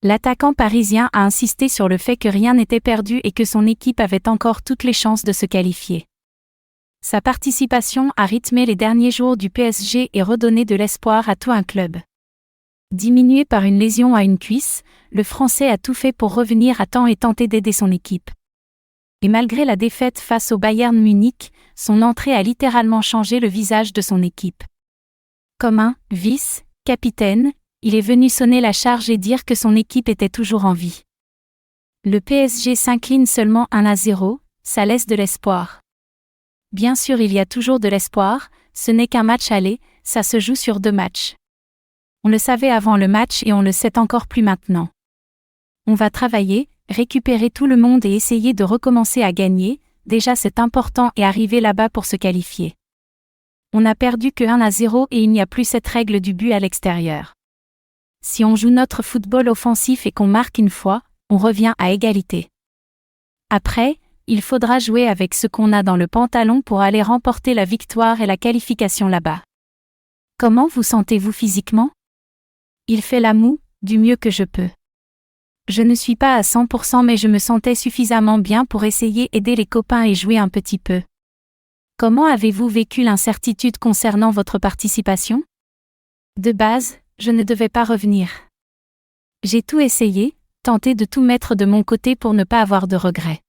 L'attaquant parisien a insisté sur le fait que rien n'était perdu et que son équipe avait encore toutes les chances de se qualifier. Sa participation a rythmé les derniers jours du PSG et redonné de l'espoir à tout un club. Diminué par une lésion à une cuisse, le Français a tout fait pour revenir à temps et tenter d'aider son équipe. Et malgré la défaite face au Bayern Munich, son entrée a littéralement changé le visage de son équipe. Comme un vice-capitaine, il est venu sonner la charge et dire que son équipe était toujours en vie. Le PSG s'incline seulement 1-0, ça laisse de l'espoir. Bien sûr, il y a toujours de l'espoir, ce n'est qu'un match aller, ça se joue sur 2 matchs. On le savait avant le match et on le sait encore plus maintenant. On va travailler, récupérer tout le monde et essayer de recommencer à gagner, déjà c'est important et arriver là-bas pour se qualifier. On n'a perdu que 1-0 et il n'y a plus cette règle du but à l'extérieur. Si on joue notre football offensif et qu'on marque une fois, on revient à égalité. Après, il faudra jouer avec ce qu'on a dans le pantalon pour aller remporter la victoire et la qualification là-bas. Comment vous sentez-vous physiquement ? Il fait la moue, du mieux que je peux. Je ne suis pas à 100% mais je me sentais suffisamment bien pour essayer d'aider les copains et jouer un petit peu. Comment avez-vous vécu l'incertitude concernant votre participation ? De base, je ne devais pas revenir. J'ai tout essayé, tenté de tout mettre de mon côté pour ne pas avoir de regrets.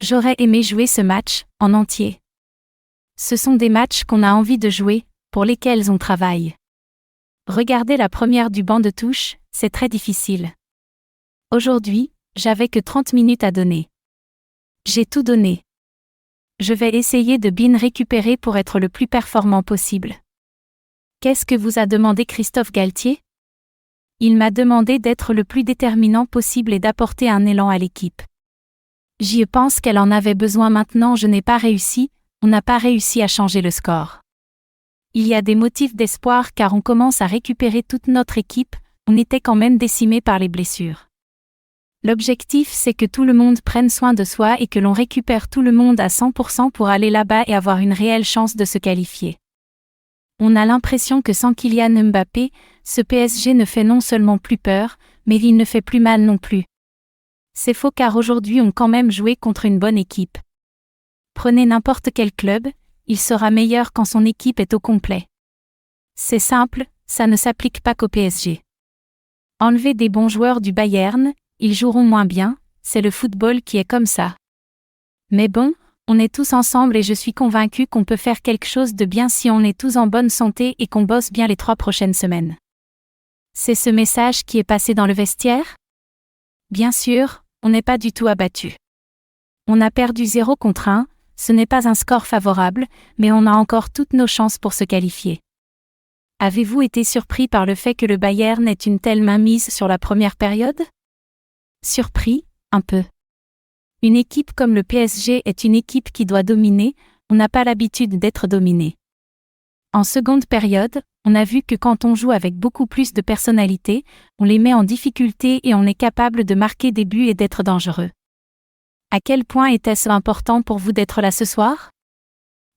J'aurais aimé jouer ce match, en entier. Ce sont des matchs qu'on a envie de jouer, pour lesquels on travaille. Regarder la première du banc de touche, c'est très difficile. Aujourd'hui, j'avais que 30 minutes à donner. J'ai tout donné. Je vais essayer de bien récupérer pour être le plus performant possible. Qu'est-ce que vous a demandé Christophe Galtier ? Il m'a demandé d'être le plus déterminant possible et d'apporter un élan à l'équipe. J'y pense qu'elle en avait besoin maintenant, je n'ai pas réussi, on n'a pas réussi à changer le score. Il y a des motifs d'espoir car on commence à récupérer toute notre équipe, on était quand même décimé par les blessures. L'objectif c'est que tout le monde prenne soin de soi et que l'on récupère tout le monde à 100% pour aller là-bas et avoir une réelle chance de se qualifier. On a l'impression que sans Kylian Mbappé, ce PSG ne fait non seulement plus peur, mais il ne fait plus mal non plus. C'est faux car aujourd'hui on quand même joué contre une bonne équipe. Prenez n'importe quel club, il sera meilleur quand son équipe est au complet. C'est simple, ça ne s'applique pas qu'au PSG. Enlevez des bons joueurs du Bayern, ils joueront moins bien, c'est le football qui est comme ça. Mais bon, on est tous ensemble et je suis convaincu qu'on peut faire quelque chose de bien si on est tous en bonne santé et qu'on bosse bien les 3 prochaines semaines. C'est ce message qui est passé dans le vestiaire ? Bien sûr, on n'est pas du tout abattu. On a perdu 0-1, ce n'est pas un score favorable, mais on a encore toutes nos chances pour se qualifier. Avez-vous été surpris par le fait que le Bayern ait une telle mainmise sur la première période ? Surpris, un peu. Une équipe comme le PSG est une équipe qui doit dominer, on n'a pas l'habitude d'être dominé. En seconde période, on a vu que quand on joue avec beaucoup plus de personnalité, on les met en difficulté et on est capable de marquer des buts et d'être dangereux. À quel point était-ce important pour vous d'être là ce soir ?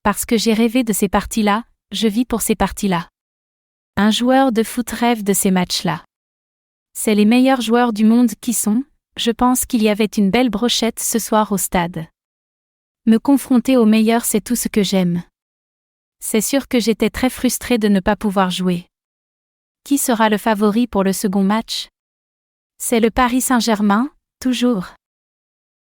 Parce que j'ai rêvé de ces parties-là, je vis pour ces parties-là. Un joueur de foot rêve de ces matchs-là. C'est les meilleurs joueurs du monde qui sont, je pense qu'il y avait une belle brochette ce soir au stade. Me confronter aux meilleurs c'est tout ce que j'aime. C'est sûr que j'étais très frustrée de ne pas pouvoir jouer. Qui sera le favori pour le second match ? C'est le Paris Saint-Germain, toujours.